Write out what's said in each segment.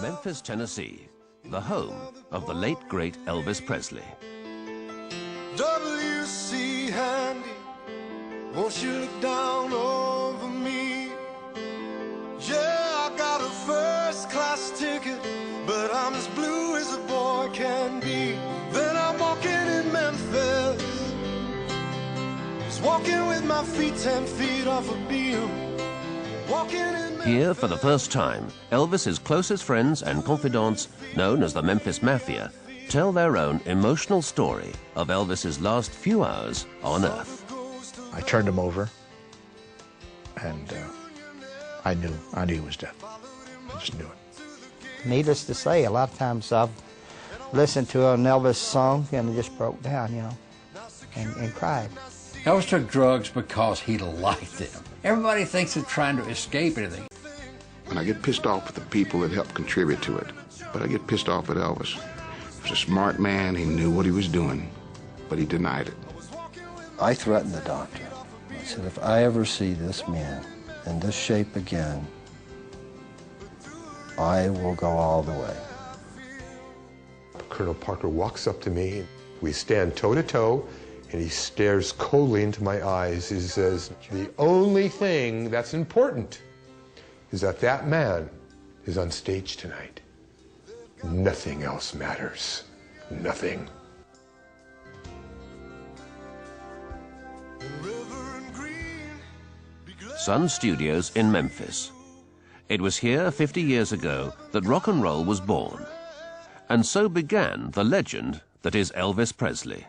Memphis, Tennessee, the home of the late, great Elvis Presley. W.C. Handy, won't you look down over me? Yeah, I got a first-class ticket, but I'm as blue as a boy can be. Then I'm walking in Memphis, just walking with my feet 10 feet off a beam. Here, for the first time, Elvis's closest friends and confidants, known as the Memphis Mafia, tell their own emotional story of Elvis's last few hours on Earth. I turned him over, and I knew he was dead. I just knew it. Needless to say, a lot of times I've listened to an Elvis song and just broke down, you know, and cried. Elvis took drugs because he liked them. Everybody thinks they're trying to escape anything. And I get pissed off at the people that helped contribute to it. But I get pissed off at Elvis. He was a smart man, he knew what he was doing, but he denied it. I threatened the doctor. I said, if I ever see this man in this shape again, I will go all the way. Colonel Parker walks up to me. We stand toe-to-toe, and he stares coldly into my eyes. He says, the only thing that's important is that that man is on stage tonight. Nothing else matters. Nothing. Sun Studios in Memphis. It was here 50 years ago that rock and roll was born. And so began the legend that is Elvis Presley.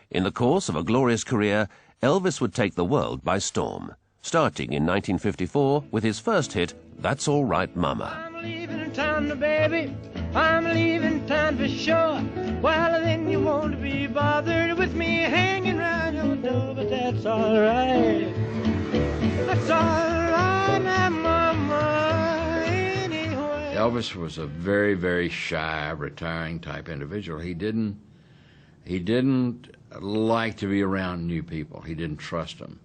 In the course of a glorious career, Elvis would take the world by storm, starting in 1954 with his first hit, That's All Right Mama. I'm leaving town, baby. I'm leaving town for sure. Well, then you won't be bothered with me hanging around your door, but that's all right. That's all right, mama, anyway. Elvis was a very, very shy, retiring type individual. He didn't like to be around new people. He didn't trust them.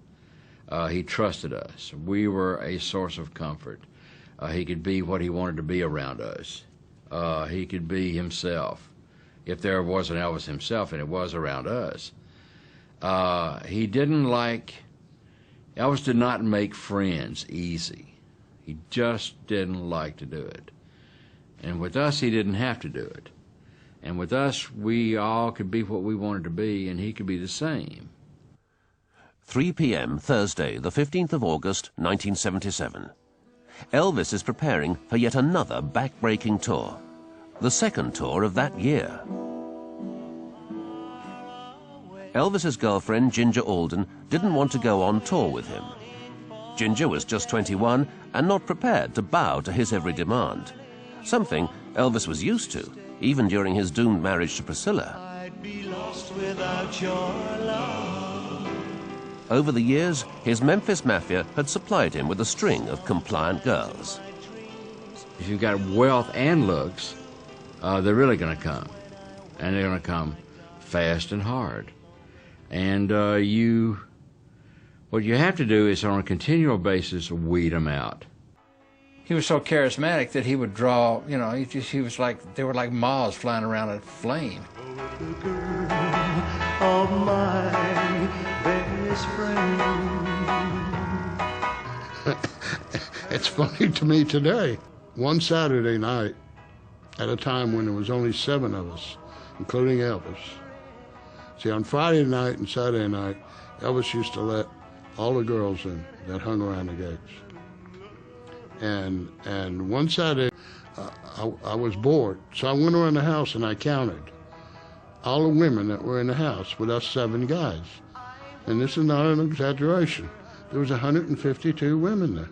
He trusted us. We were a source of comfort. He could be what he wanted to be around us. He could be himself. If there was an Elvis himself, and it was around us. Elvis did not make friends easy. He just didn't like to do it. And with us, he didn't have to do it. And with us, we all could be what we wanted to be, and he could be the same. 3 p.m. Thursday, the 15th of August, 1977. Elvis is preparing for yet another back-breaking tour, the second tour of that year. Elvis's girlfriend, Ginger Alden, didn't want to go on tour with him. Ginger was just 21 and not prepared to bow to his every demand, something Elvis was used to, even during his doomed marriage to Priscilla. I'd be lost without your love. Over the years, his Memphis Mafia had supplied him with a string of compliant girls. If you've got wealth and looks, they're really going to come. And they're going to come fast and hard. And what you have to do is, on a continual basis, weed them out. He was so charismatic that he would draw, you know, he was like, they were like moths flying around a flame. Of my best friend. It's funny to me today. One Saturday night, at a time when there was only 7 of us, including Elvis. See, on Friday night and Saturday night, Elvis used to let all the girls in that hung around the gates. And one Saturday, I was bored, so I went around the house and I counted all the women that were in the house with us 7 guys. And this is not an exaggeration. There was 152 women there.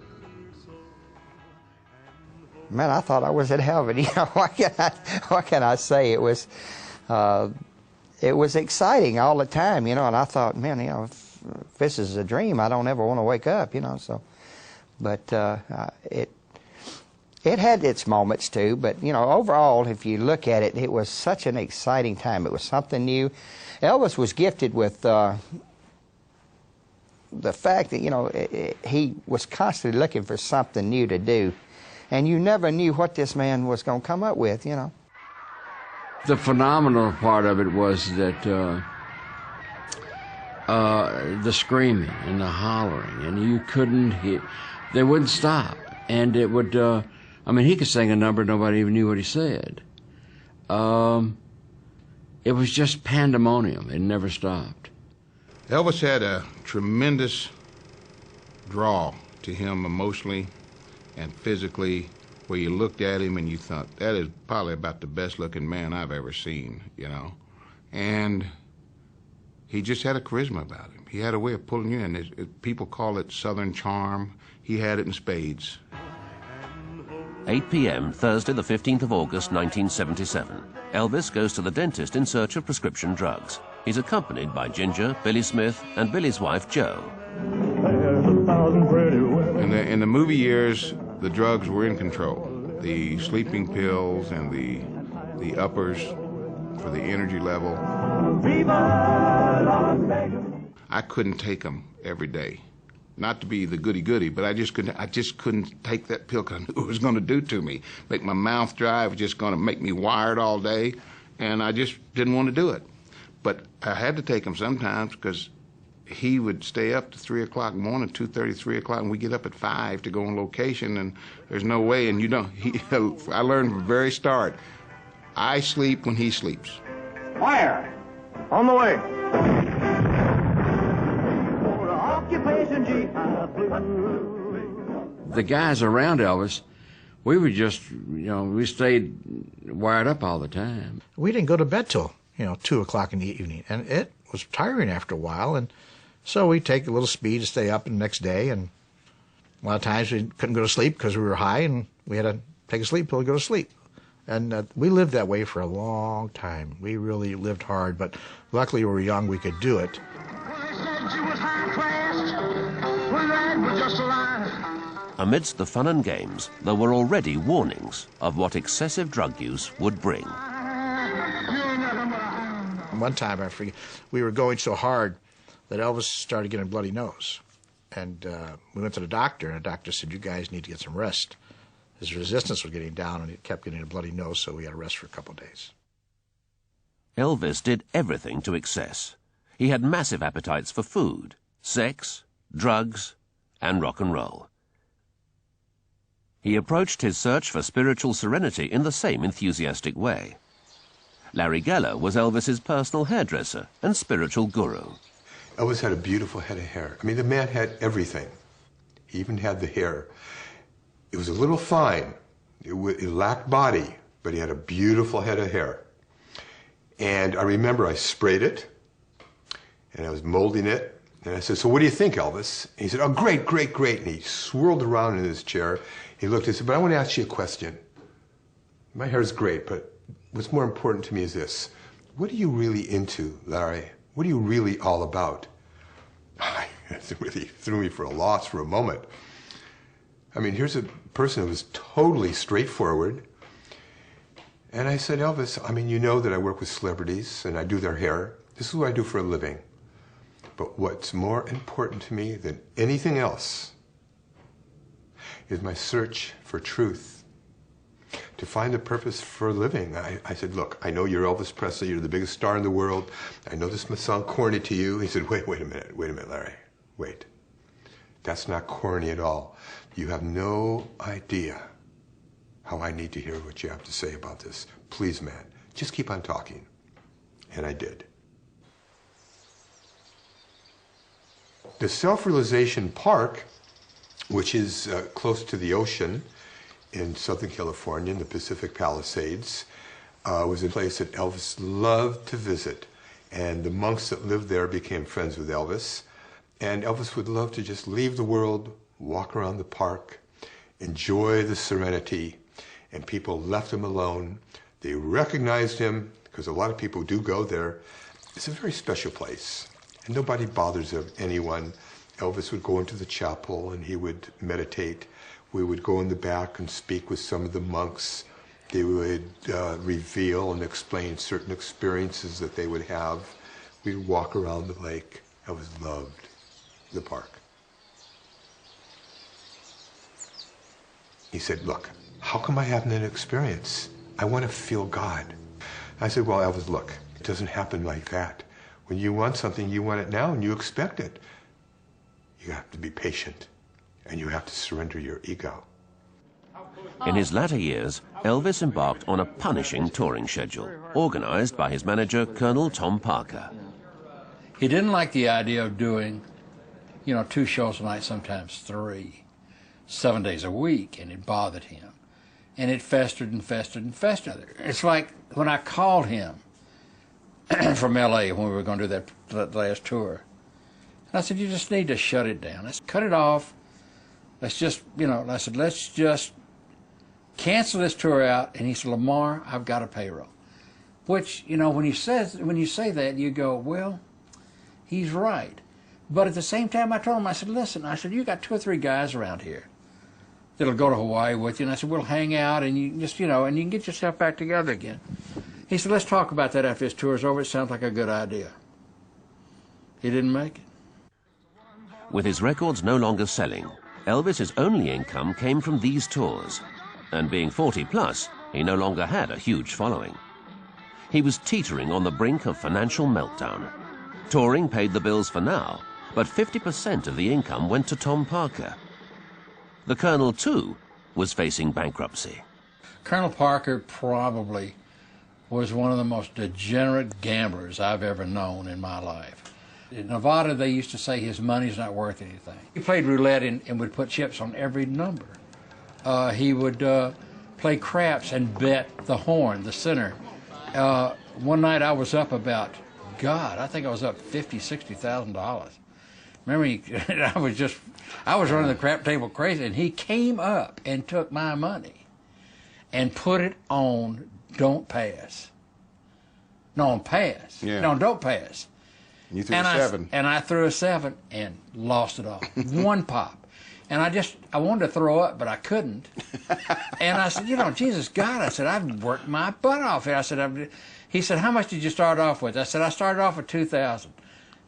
Man, I thought I was in heaven. You know, what can I say? It was exciting all the time, you know. And I thought, man, you know, if this is a dream, I don't ever want to wake up, you know. So, but it had its moments too. But you know, overall, if you look at it, it was such an exciting time. It was something new. Elvis was gifted with the fact that, you know, he was constantly looking for something new to do, and you never knew what this man was going to come up with, you know. The phenomenal part of it was that the screaming and the hollering, and you couldn't hear, they wouldn't stop, and it would, I mean, he could sing a number, nobody even knew what he said. It was just pandemonium. It never stopped. Elvis had a tremendous draw to him emotionally and physically, where you looked at him and you thought, that is probably about the best looking man I've ever seen, you know. And he just had a charisma about him. He had a way of pulling you in. People call it Southern charm. He had it in spades. 8 p.m., Thursday, the 15th of August, 1977. Elvis goes to the dentist in search of prescription drugs. He's accompanied by Ginger, Billy Smith, and Billy's wife, Jo. In the movie years, the drugs were in control. The sleeping pills and the uppers for the energy level. I couldn't take them every day. Not to be the goody-goody, but I just couldn't take that pill because I knew what it was going to do to me. Make my mouth dry. It was just going to make me wired all day, and I just didn't want to do it. But I had to take them sometimes because he would stay up to 3 o'clock in the morning, 2:30, 3 o'clock, and we get up at 5 to go on location, and there's no way. And you know, I learned from the very start, I sleep when he sleeps. Fire! On the way. The guys around Elvis, we were just, you know, we stayed wired up all the time. We didn't go to bed till, 2 o'clock in the evening, and it was tiring after a while, and so we'd take a little speed to stay up the next day, and a lot of times we couldn't go to sleep because we were high, and we had to take a sleep pill to go to sleep. And we lived that way for a long time. We really lived hard, but luckily we were young, we could do it. Amidst the fun and games, there were already warnings of what excessive drug use would bring. One time, I forget, we were going so hard that Elvis started getting a bloody nose. And we went to the doctor, and the doctor said, you guys need to get some rest. His resistance was getting down, and he kept getting a bloody nose, so we had to rest for a couple of days. Elvis did everything to excess. He had massive appetites for food, sex, drugs, and rock and roll. He approached his search for spiritual serenity in the same enthusiastic way. Larry Geller was Elvis's personal hairdresser and spiritual guru. Elvis had a beautiful head of hair. I mean, the man had everything. He even had the hair. It was a little fine. It lacked body, but he had a beautiful head of hair. And I remember I sprayed it, and I was molding it, and I said, so what do you think, Elvis? And he said, oh, great, great, great. And he swirled around in his chair. He looked and said, but I want to ask you a question. My hair is great, but what's more important to me is this. What are you really into, Larry? What are you really all about? It really threw me for a loss for a moment. I mean, here's a person who was totally straightforward. And I said, Elvis, I mean, you know that I work with celebrities and I do their hair. This is what I do for a living. But what's more important to me than anything else is my search for truth, to find the purpose for a living. I said, look, I know you're Elvis Presley, you're the biggest star in the world. I know this must sound corny to you. He said, wait a minute, Larry, wait. That's not corny at all. You have no idea how I need to hear what you have to say about this. Please, man, just keep on talking. And I did. The Self-Realization Park, which is close to the ocean in Southern California in the Pacific Palisades, was a place that Elvis loved to visit. And the monks that lived there became friends with Elvis. And Elvis would love to just leave the world, walk around the park, enjoy the serenity, and people left him alone. They recognized him, because a lot of people do go there. It's a very special place, and nobody bothers anyone. Elvis would go into the chapel, and he would meditate. We would go in the back and speak with some of the monks. They would reveal and explain certain experiences that they would have. We'd walk around the lake. Elvis loved the park. He said, look, how come I haven't had an experience? I want to feel God. I said, well, Elvis, look, it doesn't happen like that. When you want something, you want it now and you expect it. You have to be patient and you have to surrender your ego. In his latter years, Elvis embarked on a punishing touring schedule, organized by his manager, Colonel Tom Parker. He didn't like the idea of doing, 2 shows a night, sometimes 3, 7 days a week, and it bothered him. And it festered and festered and festered. It's like when I called him from L.A. when we were going to do that last tour. And I said, you just need to shut it down. Let's cut it off. Let's just, I said, let's just cancel this tour out. And he said, Lamar, I've got a payroll. Which, when you say that, you go, well, he's right. But at the same time, I told him, I said, listen, you got 2 or 3 guys around here that'll go to Hawaii with you. And I said, we'll hang out and you just, and you can get yourself back together again. He said, let's talk about that after this tour's over. It sounds like a good idea. He didn't make it. With his records no longer selling, Elvis's only income came from these tours. And being 40 plus, he no longer had a huge following. He was teetering on the brink of financial meltdown. Touring paid the bills for now, but 50% of the income went to Tom Parker. The Colonel, too, was facing bankruptcy. Colonel Parker probably was one of the most degenerate gamblers I've ever known in my life. In Nevada, they used to say his money's not worth anything. He played roulette and would put chips on every number. He would play craps and bet the horn, the center. One night I was up about, I think I was up $50,000, $60,000. Remember, I was running the crap table crazy, and he came up and took my money and put it on Don't Pass. No, on Pass. Yeah. No, Don't Pass. You threw a 7. And I threw a 7 and lost it all. One pop. And I wanted to throw up, but I couldn't. And I said, Jesus God, I said, I've worked my butt off here. I said, he said, how much did you start off with? I said, I started off with $2,000.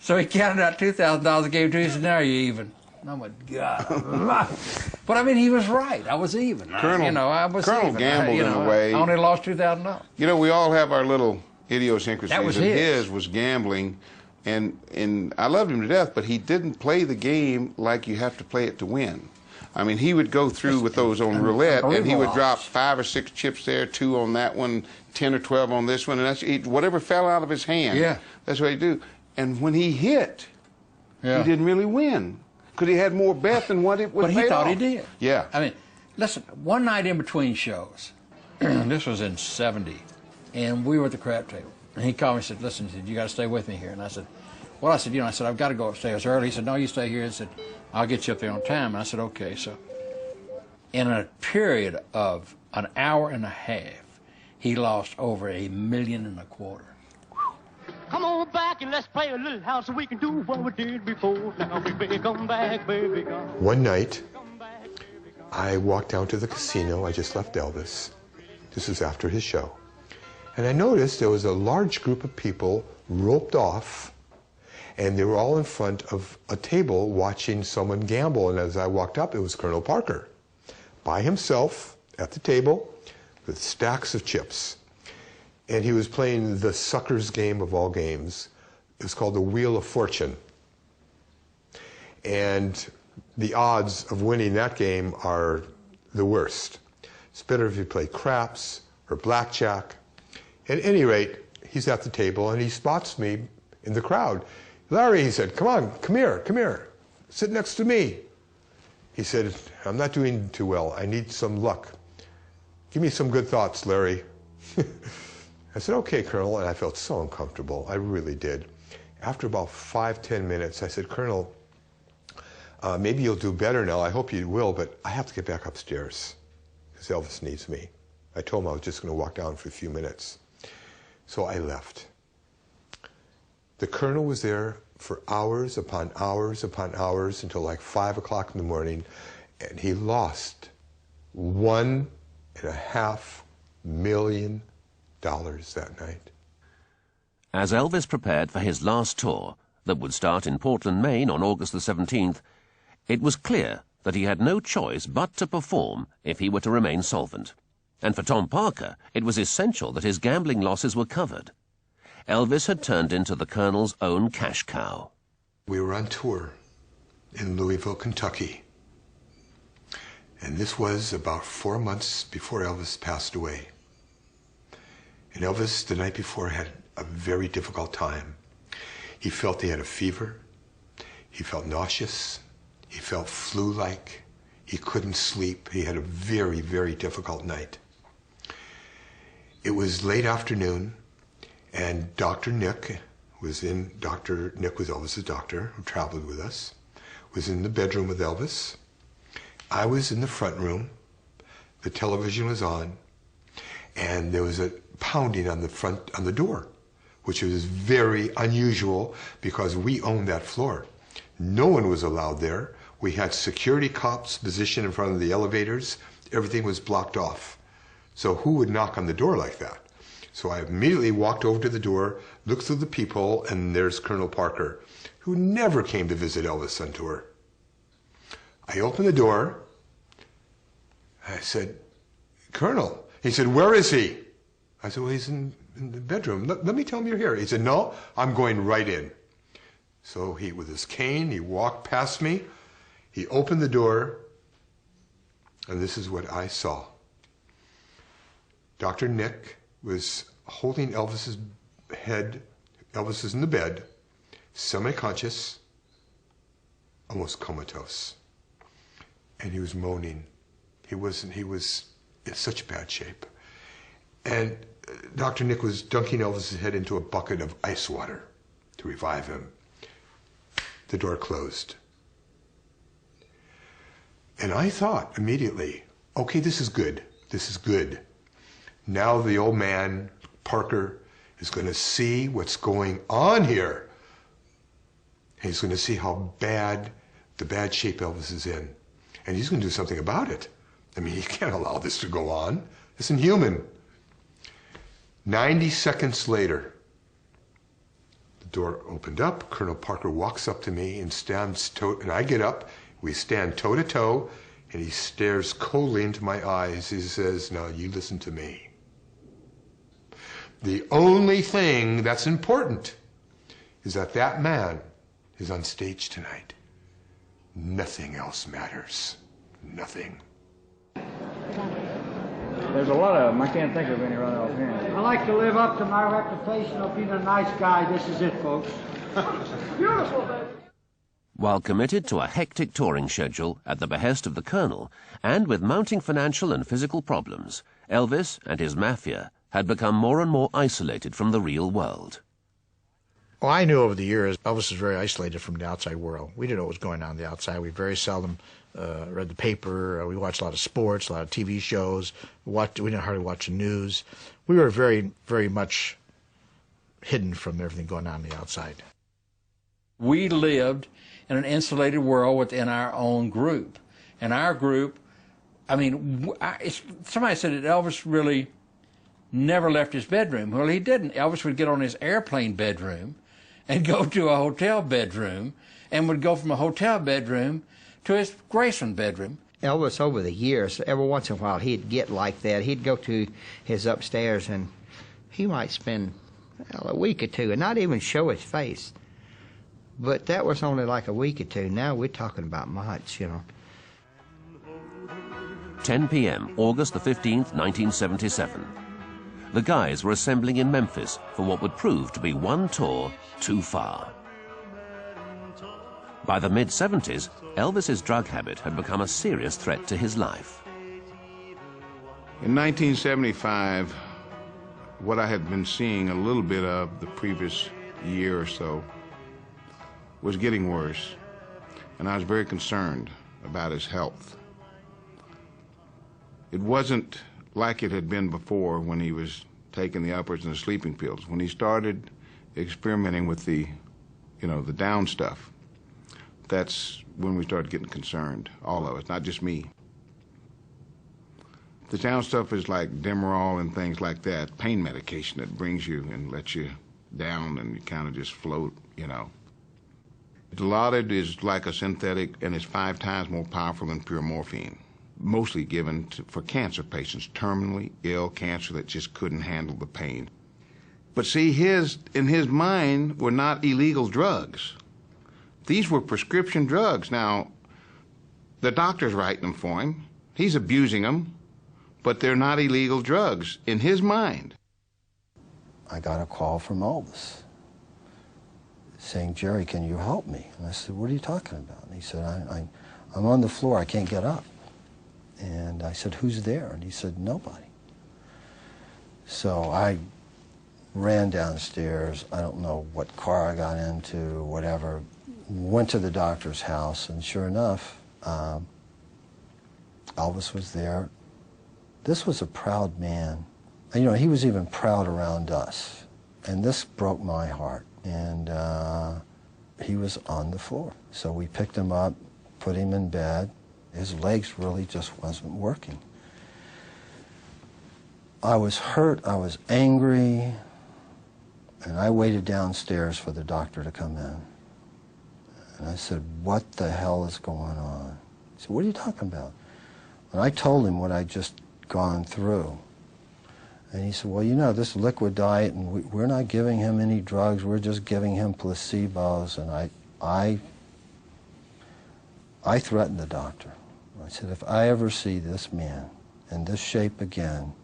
So he counted out $2,000 and gave it to me. He said, now you're even. Oh, my God. But, I mean, he was right. I was even. Colonel, I was Colonel even. gambled in a way. I only lost $2,000. We all have our little idiosyncrasies. That was his was gambling. And I loved him to death, but he didn't play the game like you have to play it to win. I mean, he would go through with those on roulette, and he would drop 5 or 6 chips there, 2 on that one, 10 or 12 on this one, and that's whatever fell out of his hand. Yeah. That's what he'd do. And when he hit, he didn't really win because he had more bet than what it was. But he thought he did. Yeah. I mean, listen, one night in between shows, this was in '70, and we were at the crap table. And he called me and said, listen, he said, you got to stay with me here. And I said, well, I said, I've got to go upstairs early. He said, no, you stay here. He said, I'll get you up there on time. And I said, okay. So in a period of an hour and a half, he lost over $1.25 million. Come on back and let's play a little house so we can do what we did before. Now, baby, come back, baby, come. One night, I walked down to the casino. I just left Elvis. This was after his show. And I noticed there was a large group of people roped off, and they were all in front of a table watching someone gamble. And as I walked up, it was Colonel Parker, by himself at the table with stacks of chips. And he was playing the sucker's game of all games. It was called the Wheel of Fortune. And the odds of winning that game are the worst. It's better if you play craps or blackjack. At any rate, he's at the table and he spots me in the crowd. Larry, he said, come on, come here, sit next to me. He said, I'm not doing too well. I need some luck. Give me some good thoughts, Larry. I said, okay, Colonel, and I felt so uncomfortable. I really did. After about 5-10 minutes, I said, Colonel, maybe you'll do better now. I hope you will, but I have to get back upstairs because Elvis needs me. I told him I was just going to walk down for a few minutes. So I left. The Colonel was there for hours upon hours upon hours until like 5 o'clock in the morning, and he lost $1.5 million that night. As Elvis prepared for his last tour, that would start in Portland, Maine on August the 17th, it was clear that he had no choice but to perform if he were to remain solvent. And for Tom Parker, it was essential that his gambling losses were covered. Elvis had turned into the Colonel's own cash cow. We were on tour in Louisville, Kentucky. And this was about 4 months before Elvis passed away. And Elvis, the night before, had a very difficult time. He felt he had a fever. He felt nauseous. He felt flu-like. He couldn't sleep. He had a very, very difficult night. It was late afternoon, and Dr. Nick was Elvis's doctor, who traveled with us, was in the bedroom with Elvis. I was in the front room. The television was on, and there was a pounding on the door, which was very unusual because we owned that floor. No one was allowed there. We had security cops positioned in front of the elevators. Everything was blocked off. So who would knock on the door like that? So I immediately walked over to the door, looked through the peephole, and there's Colonel Parker, who never came to visit Elvis on tour. I opened the door. I said, "Colonel." He said, "Where is he?" I said, "Well, he's in the bedroom. Let me tell him you're here." He said, "No, I'm going right in." So he, with his cane, he walked past me. He opened the door, and this is what I saw. Dr. Nick was holding Elvis's head. Elvis was in the bed, semi-conscious, almost comatose. And he was moaning. He was in such bad shape. And Dr. Nick was dunking Elvis's head into a bucket of ice water to revive him. The door closed. And I thought immediately, okay, this is good. This is good. Now the old man, Parker, is going to see what's going on here. He's going to see how bad, the bad shape Elvis is in. And he's going to do something about it. I mean, he can't allow this to go on. It's inhuman. 90 seconds later, the door opened up. Colonel Parker walks up to me and and I get up. We stand toe to toe, and he stares coldly into my eyes. He says, "Now you listen to me. The only thing that's important is that that man is on stage tonight. Nothing else matters. Nothing." There's a lot of them. I can't think of any right offhand. I like to live up to my reputation of being a nice guy. This is it, folks. Beautiful, baby. While committed to a hectic touring schedule at the behest of the Colonel, and with mounting financial and physical problems, Elvis and his mafia had become more and more isolated from the real world. Well, I knew over the years Elvis was very isolated from the outside world. We didn't know what was going on in the outside. We very seldom read the paper. We watched a lot of sports, a lot of TV shows. We didn't hardly watch the news. We were very, very much hidden from everything going on in the outside. We lived in an insulated world within our own group. And our group, I mean, somebody said that Elvis really never left his bedroom. Well, he didn't. Elvis would get on his airplane bedroom and go to a hotel bedroom, and would go from a hotel bedroom to his Graceland bedroom. Elvis, over the years, every once in a while, he'd get like that. He'd go to his upstairs, and he might spend a week or two and not even show his face. But that was only like a week or two. Now we're talking about months, you know. 10 p.m., August the 15th, 1977. The guys were assembling in Memphis for what would prove to be one tour too far. By the mid-70s, Elvis's drug habit had become a serious threat to his life. In 1975, what I had been seeing a little bit of the previous year or so was getting worse, and I was very concerned about his health. It wasn't like it had been before when he was taking the uppers and the sleeping pills. When he started experimenting with the down stuff, that's when we started getting concerned, all of us, not just me. The down stuff is like Demerol and things like that, pain medication that brings you and lets you down and you kind of just float, you know. Dilaudid is like a synthetic and is 5 times more powerful than pure morphine, mostly given for cancer patients, terminally ill cancer that just couldn't handle the pain. But see, in his mind were not illegal drugs. These were prescription drugs. Now, the doctor's writing them for him. He's abusing them, but they're not illegal drugs in his mind. I got a call from Elvis saying, "Jerry, can you help me?" And I said, "What are you talking about?" And he said, I'm on the floor, I can't get up. And I said, "Who's there?" And he said, "Nobody." So I ran downstairs. I don't know what car I got into, whatever. Went to the doctor's house, and sure enough, Elvis was there. This was a proud man. And, you know, he was even proud around us. And this broke my heart. And he was on the floor. So we picked him up, put him in bed. His legs really just wasn't working. I was hurt, I was angry, and I waited downstairs for the doctor to come in. And I said, "What the hell is going on?" He said, "What are you talking about?" And I told him what I'd just gone through. And he said, "Well, you know, this liquid diet, and we're not giving him any drugs, we're just giving him placebos." And I threatened the doctor. I said, "If I ever see this man in this shape again,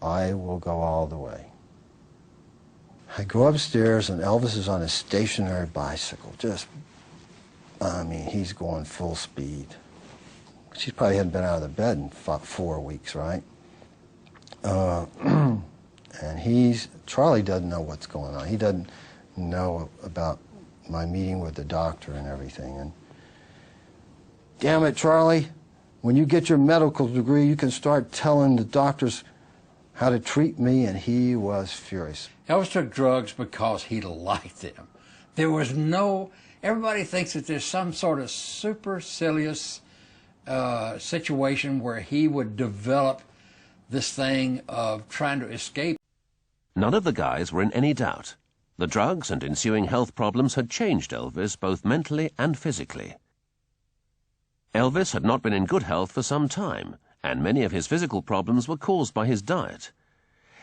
I will go all the way." I go upstairs, and Elvis is on a stationary bicycle. I mean, he's going full speed. She probably hadn't been out of the bed in 4 weeks, right? And Charlie doesn't know what's going on. He doesn't know about my meeting with the doctor and everything. And damn it, Charlie, when you get your medical degree, you can start telling the doctors how to treat me. And he was furious. Elvis took drugs because he liked them. There was everybody thinks that there's some sort of supercilious situation where he would develop this thing of trying to escape. None of the guys were in any doubt. The drugs and ensuing health problems had changed Elvis both mentally and physically. Elvis had not been in good health for some time, and many of his physical problems were caused by his diet.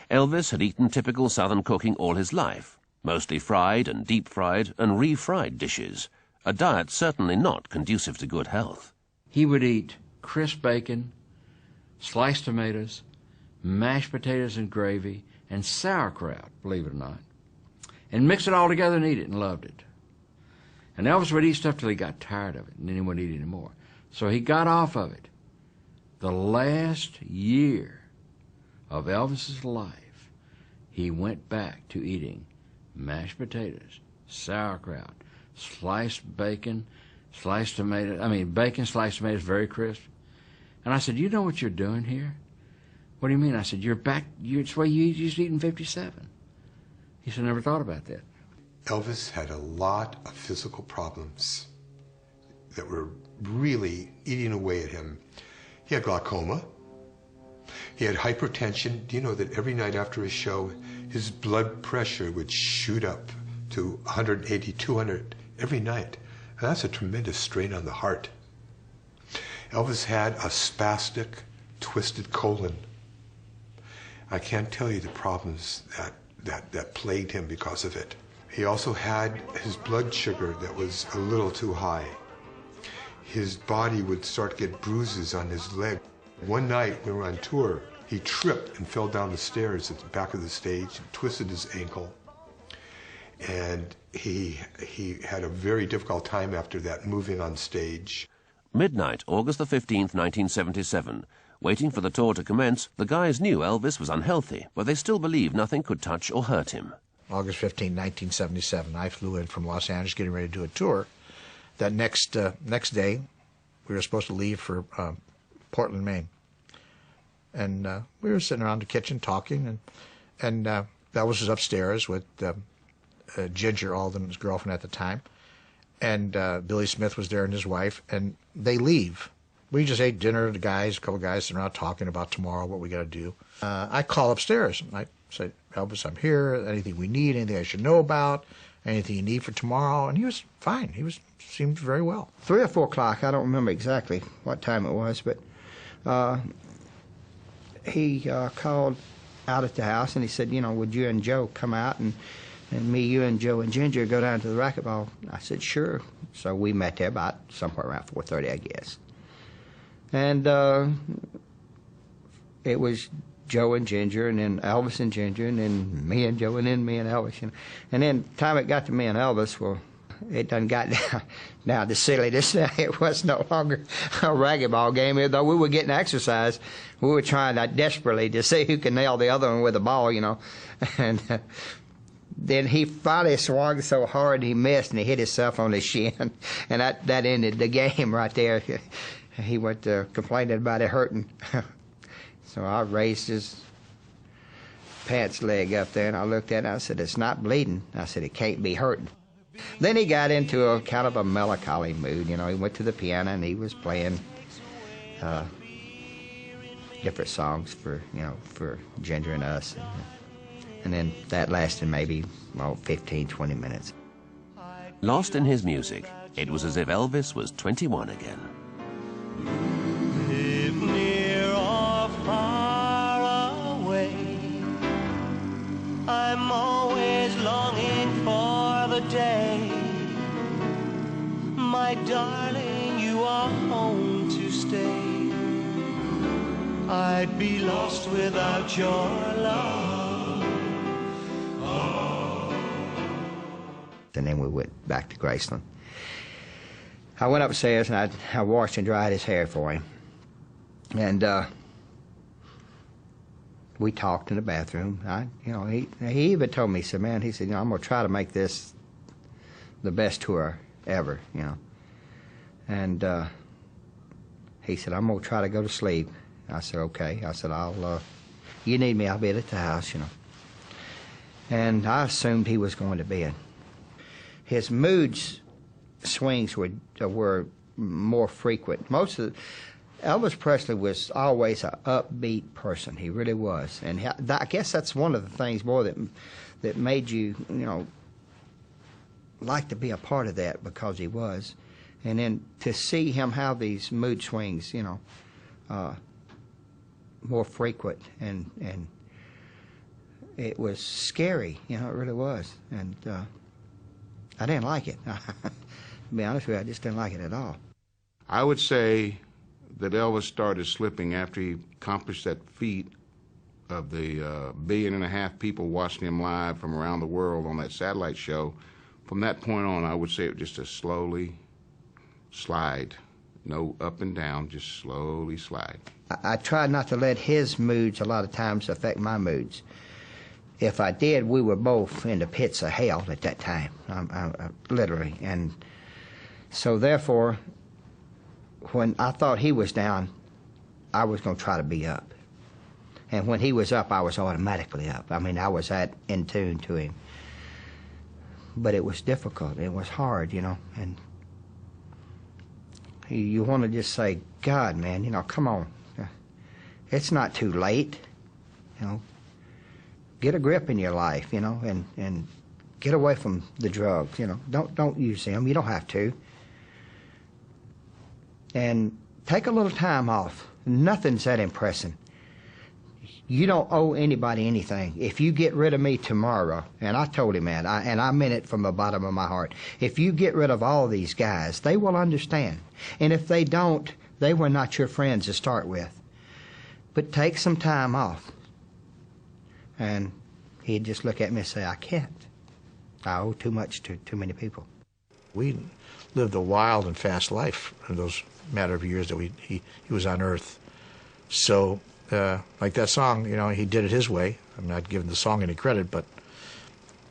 Elvis had eaten typical Southern cooking all his life, mostly fried and deep-fried and refried dishes, a diet certainly not conducive to good health. He would eat crisp bacon, sliced tomatoes, mashed potatoes and gravy, and sauerkraut, believe it or not, and mix it all together and eat it, and loved it. And Elvis would eat stuff till he got tired of it, and then he wouldn't eat anymore. So he got off of it. The last year of Elvis's life, he went back to eating mashed potatoes, sauerkraut, sliced bacon, sliced tomatoes, bacon, sliced tomatoes, very crisp. And I said, "You know what you're doing here?" "What do you mean?" I said, "You're back, it's the way you used to eat in 57. He said, "Never thought about that." Elvis had a lot of physical problems that were really eating away at him. He had glaucoma. He had hypertension. Do you know that every night after a show, his blood pressure would shoot up to 180, 200 every night? And that's a tremendous strain on the heart. Elvis had a spastic, twisted colon. I can't tell you the problems that plagued him because of it. He also had his blood sugar that was a little too high. His body would start to get bruises on his leg. One night we were on tour, he tripped and fell down the stairs at the back of the stage and twisted his ankle. And he had a very difficult time after that, moving on stage. Midnight, August the 15th, 1977. Waiting for the tour to commence, the guys knew Elvis was unhealthy, but they still believed nothing could touch or hurt him. August 15, 1977, I flew in from Los Angeles getting ready to do a tour. That next day, we were supposed to leave for Portland, Maine. And we were sitting around the kitchen talking, and Elvis was upstairs with Ginger Alden, his girlfriend at the time, and Billy Smith was there and his wife, and they leave. We just ate dinner, the guys, a couple of guys sitting around talking about tomorrow, what we got to do. I call upstairs, and I say, "Elvis, I'm here, anything we need, anything I should know about?" anything you need for tomorrow? And he was fine. He seemed very well. 3 or 4 o'clock, I don't remember exactly what time it was, but he called out at the house and he said, you know, would you and Joe come out and me, you, and Joe and Ginger go down to the racquetball? I said, sure. So we met there about somewhere around 4:30, I guess. And it was Joe and Ginger, and then Elvis and Ginger, and then me and Joe, and then me and Elvis. And then time it got to me and Elvis, well, it done got down to silliness. It was no longer a racquetball game. Though we were getting exercise, we were trying desperately to see who could nail the other one with the ball, you know. And then he finally swung so hard he missed, and he hit himself on the shin. And that ended the game right there. He went complaining about it hurting. So I raised his pants leg up there, and I looked at it, and I said, it's not bleeding. I said, it can't be hurting. Then he got into a kind of a melancholy mood. You know, he went to the piano, and he was playing different songs for, you know, for Ginger and us. And then that lasted maybe, well, 15, 20 minutes. Lost in his music, it was as if Elvis was 21 again. Live near or far away, I'm always longing for the day, my darling, you are home to stay. I'd be lost without your love. Oh. And then we went back to Graceland. I went upstairs and I washed and dried his hair for him. And we talked in the bathroom. You know, he even told me, he said, man, he said, you know, I'm going to try to make this the best tour ever, you know. And he said, I'm going to try to go to sleep. I said, okay. I said, you need me, I'll be at the house, you know. And I assumed he was going to bed. His moods swings were more frequent. Elvis Presley was always an upbeat person. He really was, and I guess that's one of the things, boy, that made you, you know, like to be a part of that, because he was. And then to see him have these mood swings, you know, more frequent, and it was scary, you know, it really was. And I didn't like it. To be honest with you, I just didn't like it at all. I would say that Elvis started slipping after he accomplished that feat of the 1.5 billion people watching him live from around the world on that satellite show. From that point on, I would say it was just a slowly slide. No up and down, just slowly slide. I tried not to let his moods a lot of times affect my moods. If I did, we were both in the pits of hell at that time, literally. And so therefore, when I thought he was down, I was going to try to be up. And when he was up, I was automatically up. I mean, I was that in tune to him. But it was difficult. It was hard, you know. And you want to just say, God, man, you know, come on. It's not too late, you know. Get a grip in your life, you know, and get away from the drugs, you know. Don't use them. You don't have to. And take a little time off. Nothing's that impressive. You don't owe anybody anything. If you get rid of me tomorrow, and I told him that, and I meant it from the bottom of my heart, if you get rid of all these guys, they will understand. And if they don't, they were not your friends to start with. But take some time off. And he'd just look at me and say, I can't. I owe too much to too many people. We lived a wild and fast life in those matter of years that he was on Earth. So, like that song, you know, he did it his way. I'm not giving the song any credit, but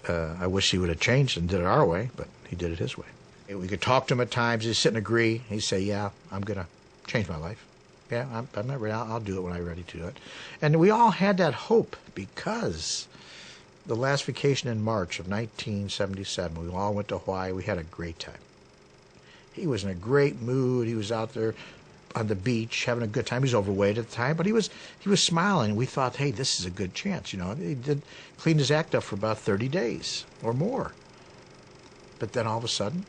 I wish he would have changed and did it our way, but he did it his way. We could talk to him at times. He'd sit and agree. He'd say, yeah, I'm going to change my life. Yeah, I'm not ready. I'll do it when I'm ready to do it. And we all had that hope, because the last vacation in March of 1977, we all went to Hawaii. We had a great time. He was in a great mood. He was out there on the beach having a good time. He was overweight at the time, but he was smiling. We thought, hey, this is a good chance. You know, he cleaned his act up for about 30 days or more. But then all of a sudden,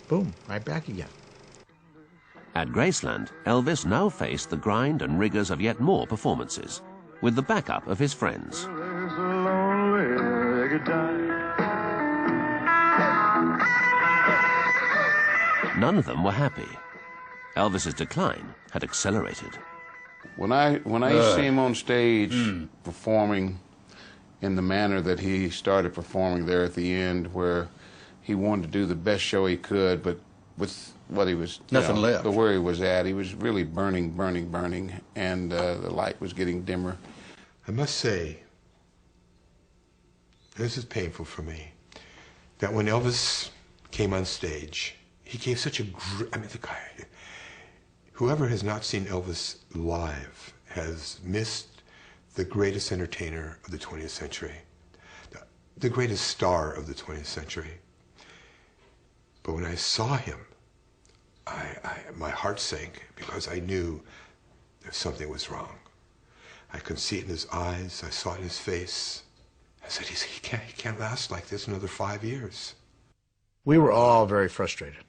boom, right back again. At Graceland, Elvis now faced the grind and rigors of yet more performances, with the backup of his friends. None of them were happy. Elvis's decline had accelerated. When I see him on stage performing in the manner that he started performing there at the end, where he wanted to do the best show he could, but with what he was, nothing left. But where he was at, he was really burning, and the light was getting dimmer. I must say, this is painful for me, that when Elvis came on stage, he gave such a I mean, the guy, whoever has not seen Elvis live has missed the greatest entertainer of the 20th century, the greatest star of the 20th century. But when I saw him, my heart sank because I knew that something was wrong. I could see it in his eyes. I saw it in his face. I said, he can't last like this another 5 years. We were all very frustrated.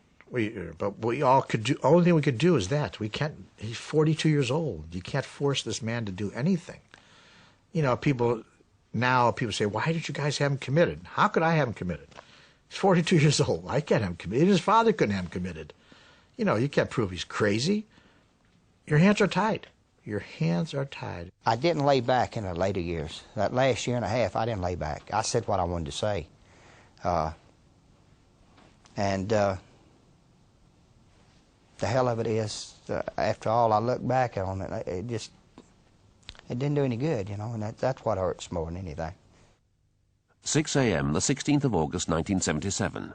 But we all could do, only thing we could do is that. We can't, he's 42 years old. You can't force this man to do anything. You know, people say, why did you guys have him committed? How could I have him committed? He's 42 years old. I can't have him committed. His father couldn't have him committed. You know, you can't prove he's crazy. Your hands are tied. Your hands are tied. I didn't lay back in the later years. That last year and a half, I didn't lay back. I said what I wanted to say. The hell of it is, after all, I look back on it, it didn't do any good, you know, and that's what hurts more than anything. 6 a.m., the 16th of August, 1977.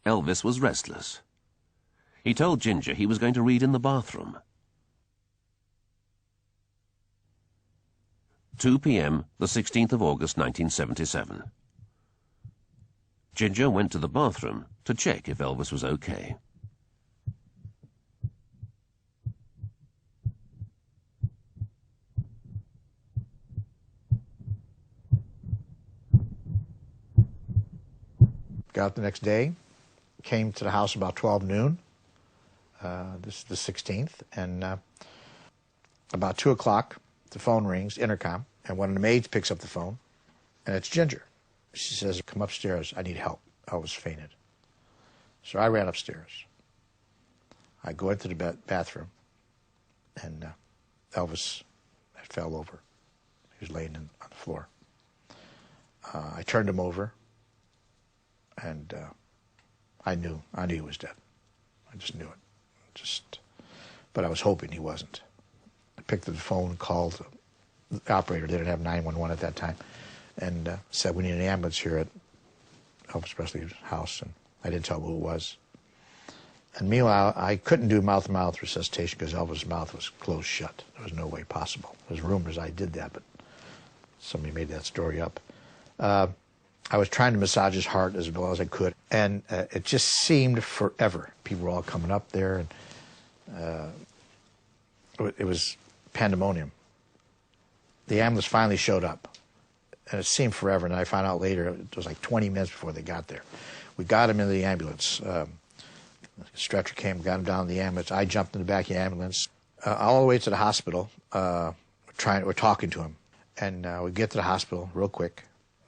Elvis was restless. He told Ginger he was going to read in the bathroom. 2 p.m., the 16th of August, 1977. Ginger went to the bathroom to check if Elvis was okay. Got up the next day, came to the house about 12 noon, this is the 16th, and about 2 o'clock, the phone rings, intercom, and one of the maids picks up the phone, and it's Ginger. She says, come upstairs, I need help. Elvis fainted. So I ran upstairs. I go into the bathroom, and Elvis had fell over. He was laying on the floor. I turned him over, and I knew he was dead. I just knew it. But I was hoping he wasn't. I picked up the phone, called the operator. They didn't have 911 at that time, and said, we need an ambulance here at Elvis Presley's house, and I didn't tell him who it was. And meanwhile, I couldn't do mouth-to-mouth resuscitation because Elvis' mouth was closed shut. There was no way possible. There's rumors I did that, but somebody made that story up. I was trying to massage his heart as well as I could, and it just seemed forever. People were all coming up there, and it was pandemonium. The ambulance finally showed up, and it seemed forever, and I found out later it was like 20 minutes before they got there. We got him into the ambulance. The stretcher came, got him down to the ambulance. I jumped in the back of the ambulance. All the way to the hospital, we're talking to him, and we get to the hospital real quick.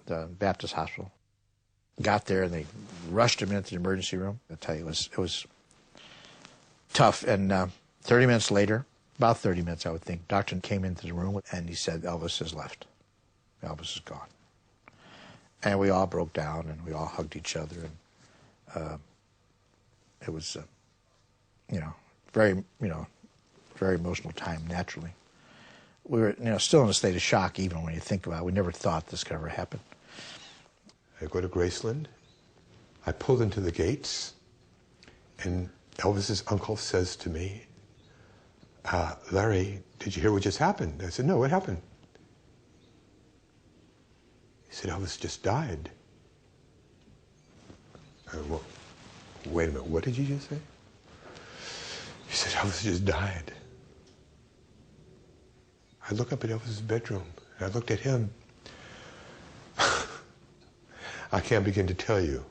The Baptist hospital. Got there and they rushed him into the emergency room. I tell you, it was tough. And 30 minutes later, about 30 minutes I would think, doctor came into the room and he said, Elvis has left. Elvis is gone. And we all broke down and we all hugged each other. And it was, very emotional time, naturally. We were, still in a state of shock even when you think about it. We never thought this could ever happen. I go to Graceland. I pulled into the gates, and Elvis's uncle says to me, Larry, did you hear what just happened? I said, no, what happened? He said, Elvis just died. Well, wait a minute, what did you just say? He said, Elvis just died. I look up at Elvis's bedroom, and I looked at him. I can't begin to tell you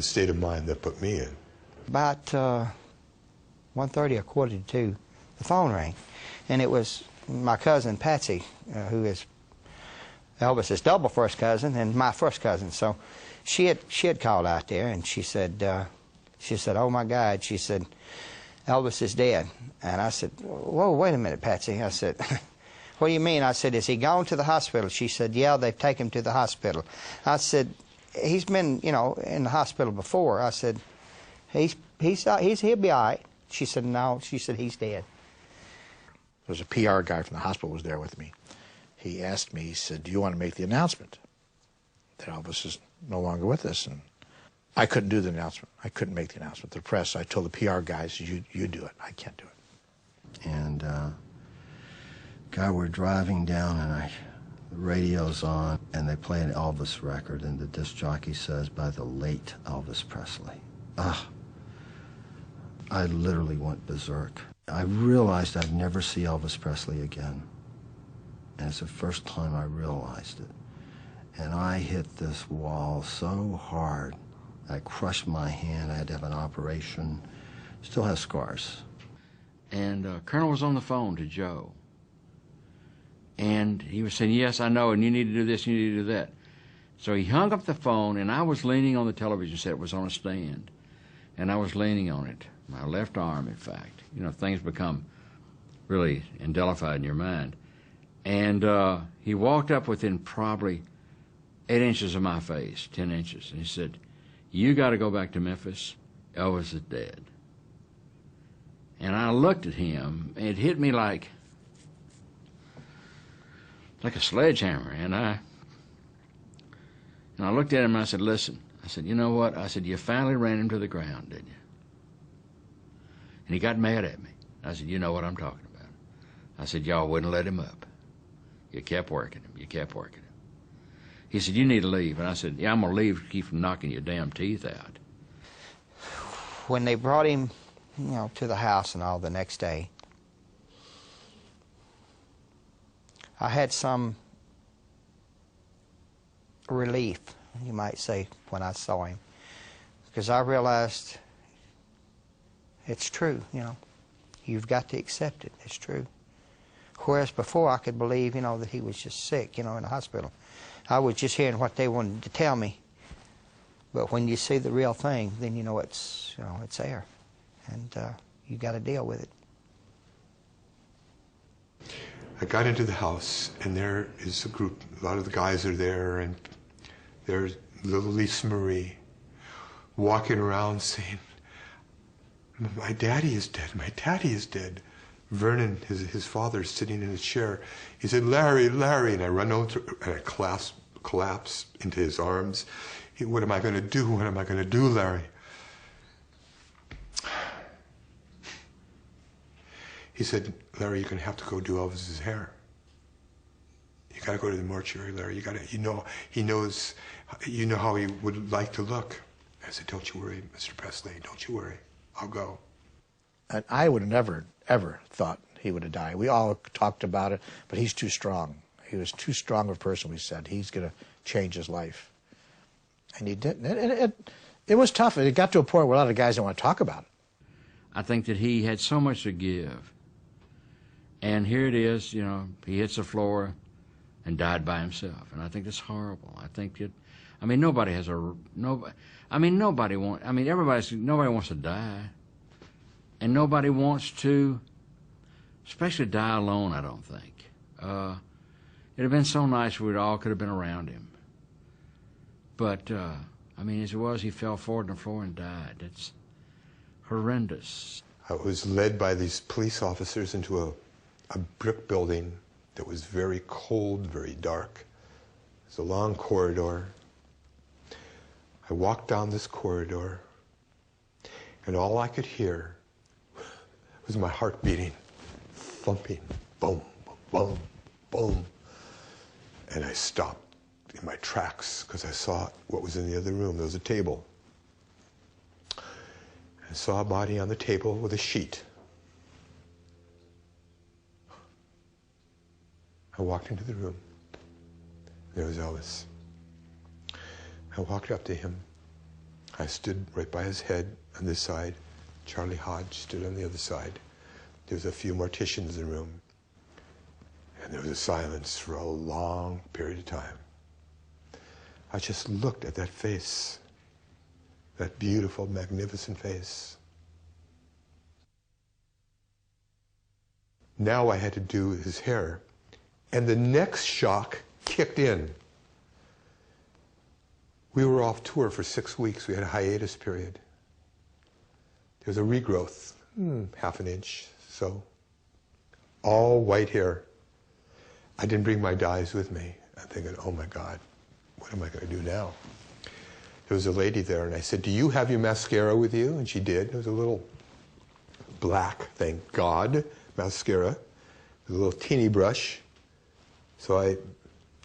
the state of mind that put me in. About 1:30 or 1:45, the phone rang, and it was my cousin Patsy, who is Elvis's double first cousin and my first cousin. So she had called out there, and she said, "Oh my God," she said, "Elvis is dead." And I said, "Whoa, wait a minute, Patsy." I said, "What do you mean?" I said, "Is he gone to the hospital?" She said, "Yeah, they've taken him to the hospital." I said, "He's been, you know, in the hospital before." I said, he'll be all right." She said, "No," she said, "he's dead." There was a PR guy from the hospital was there with me. He asked me, he said, "Do you want to make the announcement that Elvis is no longer with us?" And I couldn't do the announcement. I couldn't make the announcement to the press. I told the PR guys, you do it. I can't do it. And God, we're driving down, and the radio's on, and they play an Elvis record, and the disc jockey says, "By the late Elvis Presley." I literally went berserk. I realized I'd never see Elvis Presley again. And it's the first time I realized it. And I hit this wall so hard, I crushed my hand. I had to have an operation. Still has scars. And Colonel was on the phone to Joe. And he was saying, "Yes, I know, and you need to do this, you need to do that." So he hung up the phone, and I was leaning on the television set. It was on a stand. And I was leaning on it, my left arm, in fact. You know, things become really indelified in your mind. And he walked up within probably 8 inches of my face, 10 inches, and he said, "You got to go back to Memphis. Elvis is dead." And I looked at him, and it hit me like a sledgehammer. And I looked at him, and I said, "Listen," I said, "you know what?" I said, "You finally ran him to the ground, didn't you?" And he got mad at me. I said, "You know what I'm talking about." I said, "Y'all wouldn't let him up. You kept working him. You kept working him." He said, "You need to leave." And I said, "Yeah, I'm going to leave to keep from knocking your damn teeth out." When they brought him, you know, to the house and all the next day, I had some relief, you might say, when I saw him, because I realized it's true, you know. You've got to accept it. It's true. Whereas before I could believe, you know, that he was just sick, you know, in the hospital. I was just hearing what they wanted to tell me. But when you see the real thing, then you know it's there. And you got to deal with it. I got into the house, and there is a group. A lot of the guys are there, and there's little Lisa Marie walking around saying, "My daddy is dead. My daddy is dead." Vernon, his father, sitting in a chair. He said, "Larry, Larry," and I run over and I collapse into his arms. "What am I going to do? What am I going to do, Larry?" He said, "Larry, you're going to have to go do Elvis's hair. You got to go to the mortuary, Larry. You know how he would like to look." I said, "Don't you worry, Mr. Presley. Don't you worry. I'll go." And I would have never, ever thought he would have died. We all talked about it, but he's too strong. He was too strong of a person, we said. He's going to change his life. And he didn't. It was tough. It got to a point where a lot of guys didn't want to talk about it. I think that he had so much to give. And here it is, you know, he hits the floor and died by himself. And I think that's horrible. I think that, I mean, nobody wants to die. And nobody wants to, especially die alone, I don't think. It'd have been so nice if we all could have been around him. But, I mean, as it was, he fell forward on the floor and died. It's horrendous. I was led by these police officers into a brick building that was very cold, very dark. It was a long corridor. I walked down this corridor, and all I could hear was my heart beating, thumping, boom, boom, boom. And I stopped in my tracks because I saw what was in the other room. There was a table. I saw a body on the table with a sheet. I walked into the room. There was Elvis. I walked up to him. I stood right by his head on this side. Charlie Hodge stood on the other side. There was a few morticians in the room. And there was a silence for a long period of time. I just looked at that face, that beautiful, magnificent face. Now I had to do his hair. And the next shock kicked in. We were off tour for 6 weeks. We had a hiatus period. There was a regrowth, half an inch, so. All white hair. I didn't bring my dyes with me. I'm thinking, oh my God, what am I going to do now? There was a lady there, and I said, do you have your mascara with you? And she did. It was a little black, thank God, mascara, with a little teeny brush. So I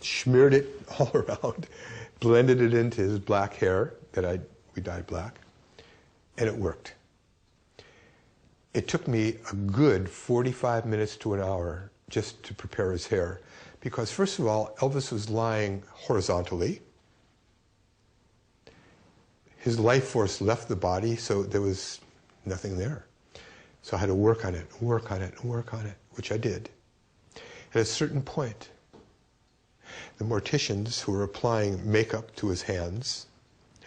smeared it all around, blended it into his black hair that we dyed black, and it worked. It took me a good 45 minutes to an hour just to prepare his hair, because first of all, Elvis was lying horizontally. His life force left the body, so there was nothing there. So I had to work on it, work on it, work on it, which I did. At a certain point, the morticians who were applying makeup to his hands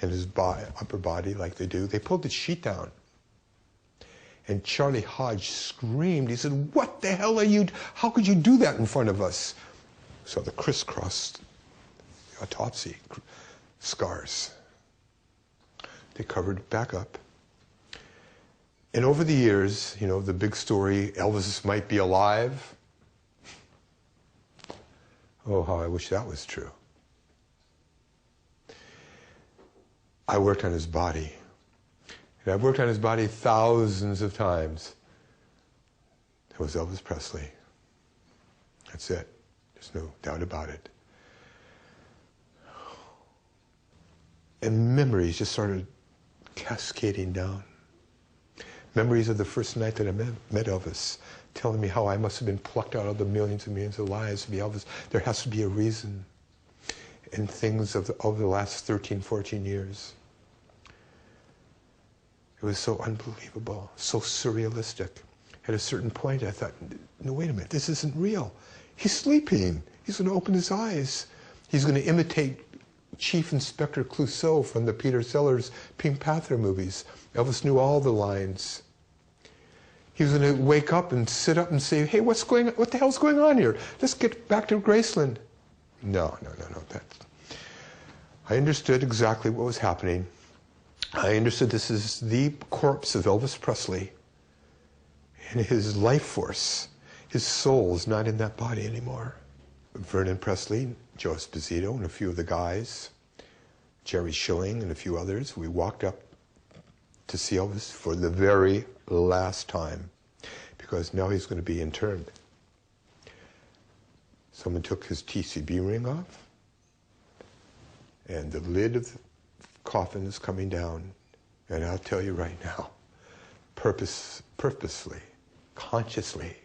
and his upper body like they do, they pulled the sheet down. And Charlie Hodge screamed. He said, what the hell are you, how could you do that in front of us? So the crisscross autopsy scars. They covered it back up. And over the years, you know, the big story, Elvis might be alive. Oh, how I wish that was true. I worked on his body. And I've worked on his body thousands of times. It was Elvis Presley. That's it. There's no doubt about it. And memories just started cascading down. Memories of the first night that I met Elvis, telling me how I must have been plucked out of the millions and millions of lives to be Elvis. There has to be a reason. And things of the last 13, 14 years. It was so unbelievable, so surrealistic. At a certain point, I thought, no, wait a minute, this isn't real. He's sleeping. He's going to open his eyes. He's going to imitate Chief Inspector Clouseau from the Peter Sellers Pink Panther movies. Elvis knew all the lines. He was going to wake up and sit up and say, hey, what the hell's going on here? Let's get back to Graceland. No. I understood exactly what was happening. I understood this is the corpse of Elvis Presley. And his life force, his soul is not in that body anymore. Vernon Presley, Joe Esposito, and a few of the guys, Jerry Schilling and a few others, we walked up to see Elvis for the very last time, because now he's going to be interned. Someone took his TCB ring off, and the lid of the coffin is coming down, and I'll tell you right now, purposefully, consciously,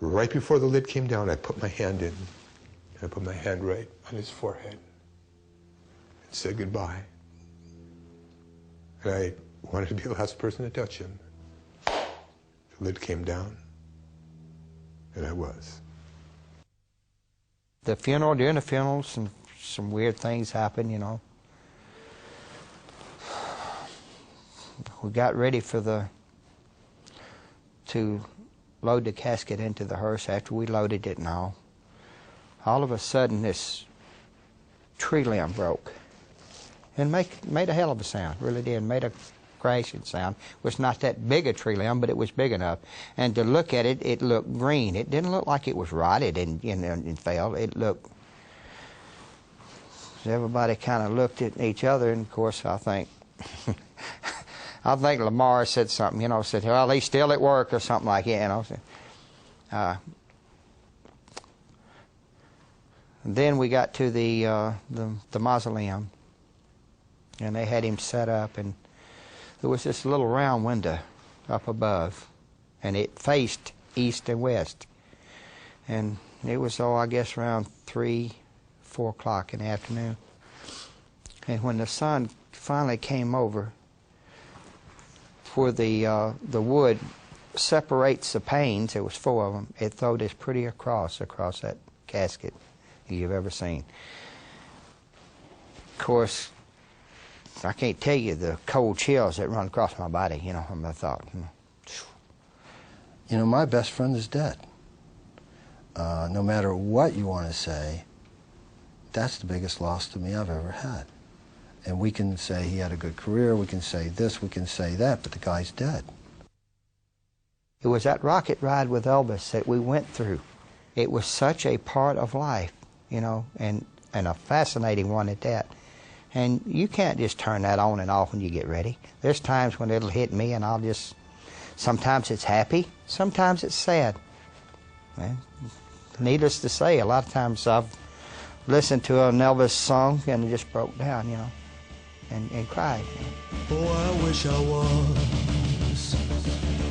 right before the lid came down, I put my hand in, and I put my hand right on his forehead and said goodbye. And I wanted to be the last person to touch him. The lid came down, and I was. The funeral, during the funeral, some weird things happened, you know. We got ready to load the casket into the hearse. After we loaded it and all of a sudden this tree limb broke and made a hell of a sound, really did, made a crashing sound. It was not that big a tree limb, but it was big enough. And to look at it, it looked green. It didn't look like it was rotted and fell. It looked, everybody kind of looked at each other, and of course I think Lamar said something, you know, said, well, he's still at work or something like that, you know. Then we got to the mausoleum, and they had him set up, and there was this little round window up above, and it faced east and west. And it was, I guess, around 3, 4 o'clock in the afternoon. And when the sun finally came over where the wood separates the panes. There was 4 of them. It threw this pretty across that casket you've ever seen. Of course, I can't tell you the cold chills that run across my body, you know, and I thought, You know, my best friend is dead. No matter what you want to say, that's the biggest loss to me I've ever had. And we can say he had a good career, we can say this, we can say that, but the guy's dead. It was that rocket ride with Elvis that we went through. It was such a part of life, you know, and a fascinating one at that. And you can't just turn that on and off when you get ready. There's times when it'll hit me and I'll just, sometimes it's happy, sometimes it's sad. And needless to say, a lot of times I've listened to an Elvis song and just broke down, you know, and cried. You know. Oh, I wish I was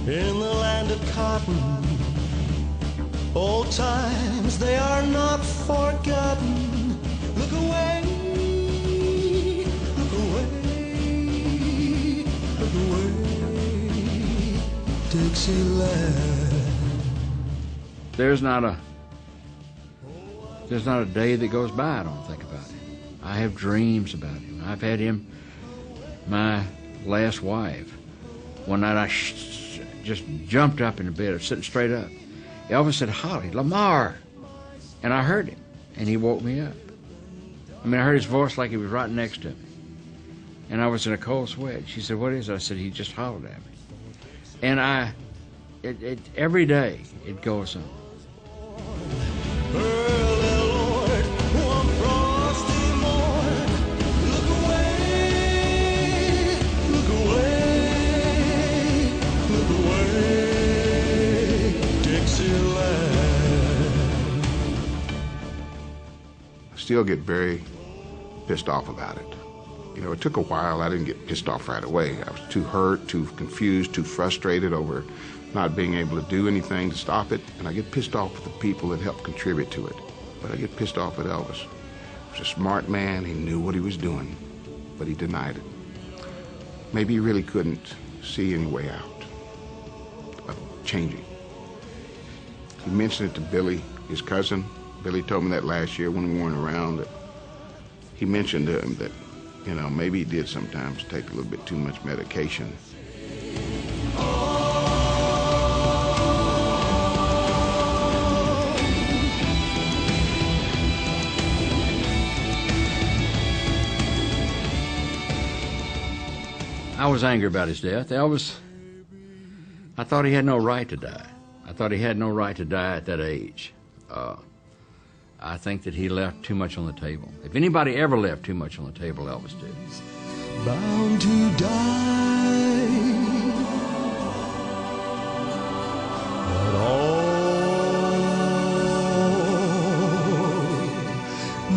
in the land of cotton. Old times, they are not forgotten. Look away, look away, look away, Dixieland. There's not a day that goes by I don't think about him. I have dreams about him. I've had him, my last wife. One night I just jumped up in the bed, sitting straight up. Elvis said, "Holly, Lamar," and I heard him, and he woke me up. I mean, I heard his voice like he was right next to me, and I was in a cold sweat. She said, "What is it?" I said, "He just hollered at me," and every day it goes on. Still get very pissed off about it. You know, it took a while. I didn't get pissed off right away. I was too hurt, too confused, too frustrated over not being able to do anything to stop it. And I get pissed off with the people that helped contribute to it. But I get pissed off at Elvis. He was a smart man. He knew what he was doing, but he denied it. Maybe he really couldn't see any way out of changing. He mentioned it to Billy, his cousin. Billy told me that last year when we weren't around, that he mentioned to him that, you know, maybe he did sometimes take a little bit too much medication. I was angry about his death. Elvis, I thought he had no right to die. I thought he had no right to die at that age. I think that he left too much on the table. If anybody ever left too much on the table, Elvis did. Bound to die, but all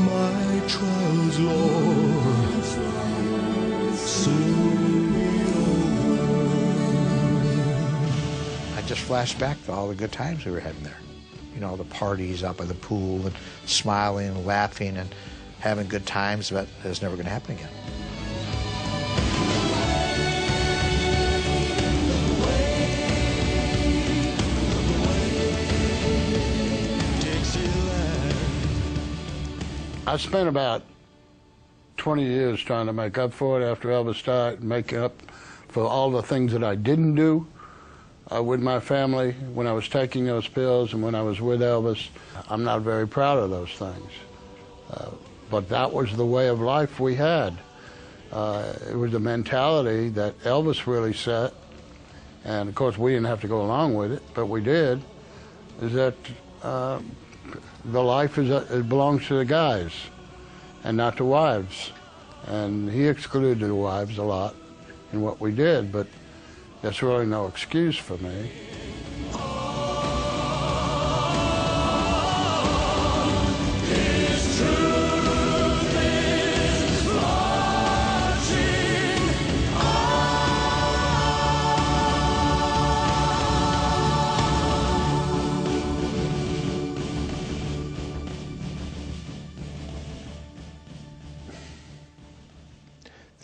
my trials, Lord, soon be over. I just flashed back to all the good times we were having there. You know, the parties out by the pool and smiling and laughing and having good times, but it's never going to happen again. I spent about 20 years trying to make up for it after Elvis died, make up for all the things that I didn't do with my family when I was taking those pills and when I was with Elvis. I'm not very proud of those things. But that was the way of life we had. It was a mentality that Elvis really set, and of course we didn't have to go along with it, but we did, is that the life it belongs to the guys and not the wives. And he excluded the wives a lot in what we did, but that's really no excuse for me.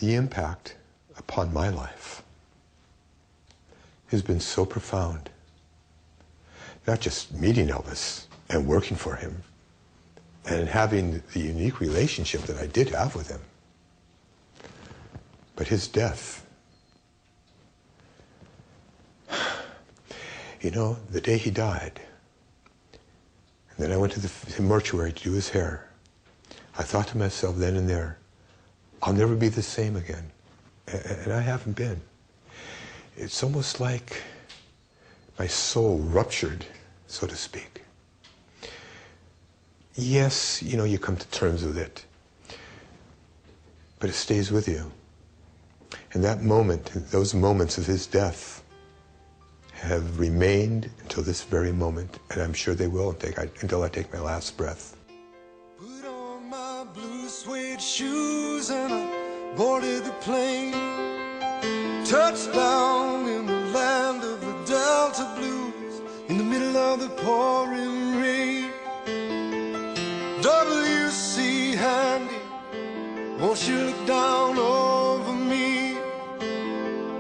the impact upon my life has been so profound. Not just meeting Elvis and working for him and having the unique relationship that I did have with him, but his death. You know, the day he died, and then I went to the mortuary to do his hair, I thought to myself then and there, I'll never be the same again. And I haven't been. It's almost like my soul ruptured, so to speak. Yes, you know, you come to terms with it, but it stays with you. And that moment, those moments of his death have remained until this very moment, and I'm sure they will until I take my last breath. Put on my blue suede shoes and I boarded the plane. Touchdown in the land of the Delta Blues, in the middle of the pouring rain. W.C. Handy, won't you look down over me?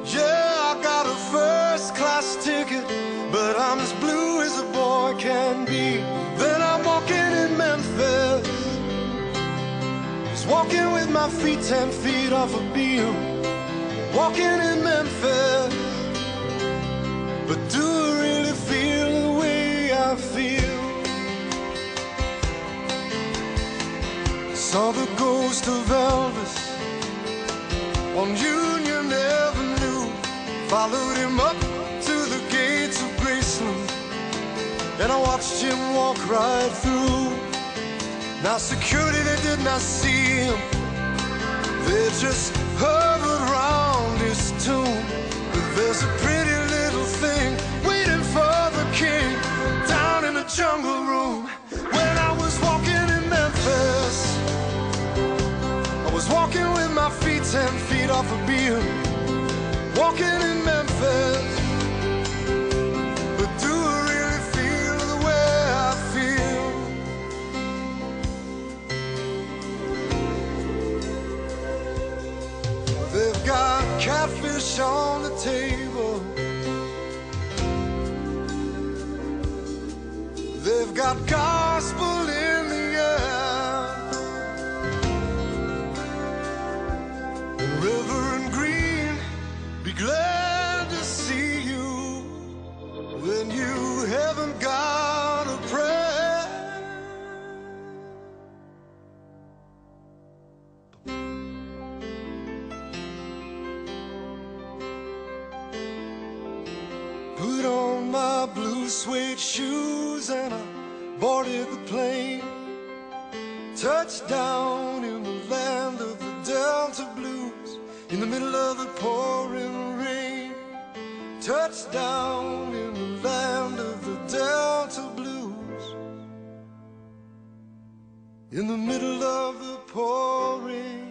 Yeah, I got a first-class ticket, but I'm as blue as a boy can be. Then I'm walking in Memphis, just walking with my feet 10 feet off a beam. Walking in Memphis, but do I really feel the way I feel? Saw the ghost of Elvis on Union Avenue, followed him up to the gates of Graceland, and I watched him walk right through. Now security, they did not see him, they just hovered around his tomb. But there's a pretty little thing waiting for the king down in the jungle room. When I was walking in Memphis, I was walking with my feet 10 feet off a beam. Walking in Memphis, but do I really feel the way I feel? They've got catfish on the table, they've got gospel in the air, and Reverend Green, be glad to see you when you haven't got a prayer. Put on my blue suede shoes and I boarded the plane. Touchdown in the land of the Delta Blues, in the middle of the pouring rain. Touchdown in the land of the Delta Blues, in the middle of the pouring